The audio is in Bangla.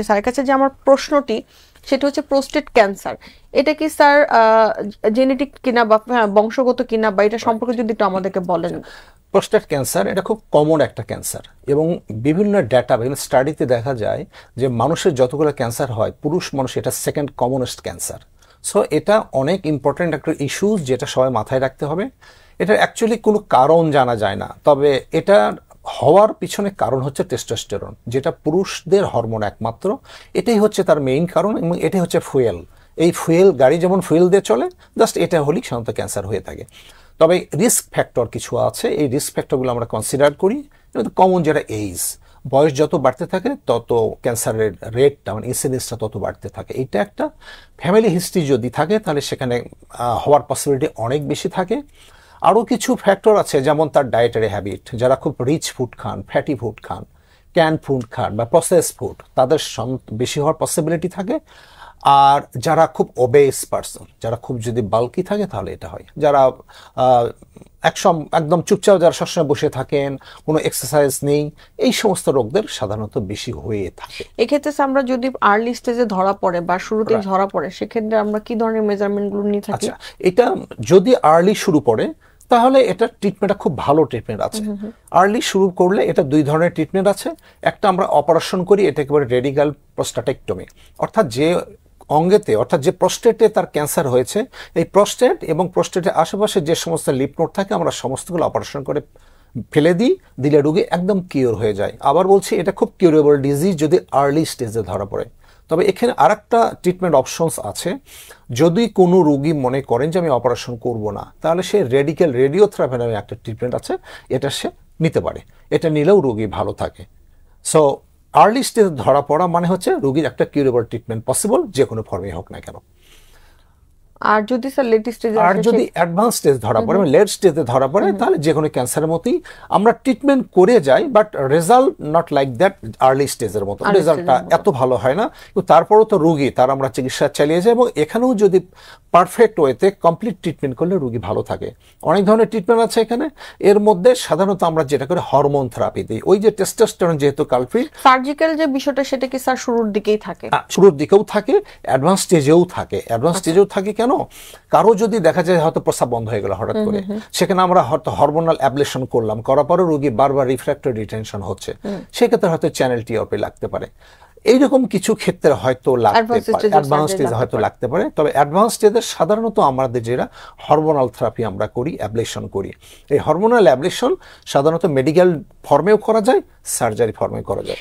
স্যারের কাছে যে আমার প্রশ্নটি সেটা হচ্ছে প্রোস্টেট ক্যান্সার, এটা কি স্যার জেনেটিক কিনা বা বংশগত কিনা, বা এটা সম্পর্কে যদি একটু আমাদেরকে বলেন। প্রোস্টেট ক্যান্সার এটা খুব কমন একটা ক্যান্সার এবং বিভিন্ন ডেটা বিভিন্ন স্টাডিতে দেখা যায় যে মানুষের যতগুলো ক্যান্সার হয় পুরুষ মানুষ এটা সেকেন্ড কমনেস্ট ক্যান্সার। সো এটা অনেক ইম্পর্টেন্ট একটা ইস্যুস যেটা সবাই মাথায় রাখতে হবে। এটার অ্যাকচুয়ালি কোনো কারণ জানা যায় না, তবে এটা হওয়ার পিছনে কারণ হচ্ছে টেস্টোস্টেরন, যেটা পুরুষদের হরমোন একমাত্র। এটাই হচ্ছে তার মেইন কারণ এবং এটাই হচ্ছে ফুয়েল। এই ফুয়েল, গাড়ি যেমন ফুয়েল দিয়ে চলে, জাস্ট এটা হলেই সাধারণত ক্যান্সার হয়ে থাকে। তবে রিস্ক ফ্যাক্টর কিছু আছে, এই রিস্ক ফ্যাক্টরগুলো আমরা কনসিডার করি। কমন যেটা এইজ, বয়স যত বাড়তে থাকে তত ক্যান্সারের রেটটা মানে ইনসিডেন্সটা তত বাড়তে থাকে। এটা একটা ফ্যামিলি হিস্ট্রি যদি থাকে তাহলে সেখানে হওয়ার পসিবিলিটি অনেক বেশি থাকে। আরও কিছু ফ্যাক্টর আছে, যেমন তার ডায়েটারি হ্যাবিট, যারা খুব রিচ ফুড খান, ফ্যাটি ফুড খান, ক্যান ফুড খান বা প্রসেস ফুড, তাদের বেশি হওয়ার পসিবিলিটি থাকে। আর যারা খুব ওবেস পারসন, যারা খুব যদি বাল্কি থাকে তাহলে এটা হয়। যারা একদম চুপচাপ, যারা সবসময় বসে থাকেন, কোনো এক্সারসাইজ নেই, এই সমস্ত রোগদের সাধারণত বেশি হয়ে থাকে। এক্ষেত্রে আমরা যদি আর্লি স্টেজে ধরা পড়ে বা শুরুতেই ধরা পড়ে, সেক্ষেত্রে আমরা কি ধরনের মেজারমেন্টগুলো নিয়ে থাকি? আচ্ছা, এটা যদি আর্লি শুরু পড়ে তাহলে এটা ট্রিটমেন্টটা খুব ভালো ট্রিটমেন্ট আছে। আর্লি শুরু করলে এটা দুই ধরনের ট্রিটমেন্ট আছে। একটা আমরা অপারেশন করি, এটা একেবারে রেডিক্যাল প্রস্টাটেক্টমি, অর্থাৎ যে অঙ্গেতে, অর্থাৎ যে প্রস্টেটে তার ক্যান্সার হয়েছে, এই প্রস্টেট এবং প্রস্টেটের আশেপাশে যে সমস্ত লিম্ফ নোড থাকে আমরা সমস্তগুলো অপারেশন করে ফেলে দিলে রোগী একদম কিওর হয়ে যায়। আবার বলছি, এটা খুব কিউরেবল ডিজিজ যদি আর্লি স্টেজে ধরা পড়ে। তবে এখানে আরেকটা ট্রিটমেন্ট অপশনস আছে। যদি কোনো রোগী মনে করেন যে আমি অপারেশন করব না, তাহলে সে রেডিক্যাল রেডিওথেরাপি নামে একটা ট্রিটমেন্ট আছে, এটা সে নিতে পারে। এটা নিলেও রোগী ভালো থাকে। সো আর্লি স্টেজে ধরা পড়া মানে হচ্ছে রোগীর একটা কিউরেবল ট্রিটমেন্ট পসিবল, যে কোনো ফর্মে হোক না কেন। আর যদি স্যার লেট স্টেজে, আর যদি অ্যাডভান্স স্টেজ ধরা পড়ে, লেট স্টেজে ধরা পড়ে, তাহলে যে কোনো ক্যান্সারের মতোই আমরা ট্রিটমেন্ট করে যাই, but result not like that early স্টেজের মতো। রেজাল্টটা এত ভালো হয় না, কিন্তু তারপরেও তো রোগী তার আমরা চিকিৎসা চালিয়ে যাই, এবং এখানেও যদি পারফেক্ট ওয়েতে কমপ্লিট ট্রিটমেন্ট করলে রোগী ভালো থাকে। অনেক ধরনের ট্রিটমেন্ট আছে এখানে। এর মধ্যে সাধারণত আমরা যেটা করে হরমোন থেরাপি দিই। ওই যে টেস্টোস্টেরন যেহেতু কালপ্রিট, সার্জিক্যাল যে বিষয়টা সেটা কি স্যার শুরুর দিকেই থাকে? শুরুর দিকেও থাকে, অ্যাডভান্স স্টেজেও থাকে। অ্যাডভান্স স্টেজেও থাকে কেন? কারো যদি দেখা যায় হয়তো প্রস্রাব বন্ধ হয়ে গেল হঠাৎ করে, সেখানে আমরা হয়তো হরমোনাল অ্যাবলেশন করলাম, করার পরে রোগী বারবার রিফ্র্যাক্টরি রিটেনশন হচ্ছে, সেক্ষেত্রে হয়তো চ্যানেল টিওপি লাগতে পারে। এইরকম কিছু ক্ষেত্রে হয়তো লাগতে পারে, অ্যাডভান্স স্টেজে হয়তো লাগতে পারে। তবে অ্যাডভান্স স্টেজে সাধারণত আমাদের যেটা হরমোনাল থেরাপি আমরা করি, অ্যাবলেশন করি। এই হরমোনাল অ্যাবলেশন সাধারণত মেডিকেল ফর্মেও করা যায়, সার্জারি ফর্মেও করা যায়।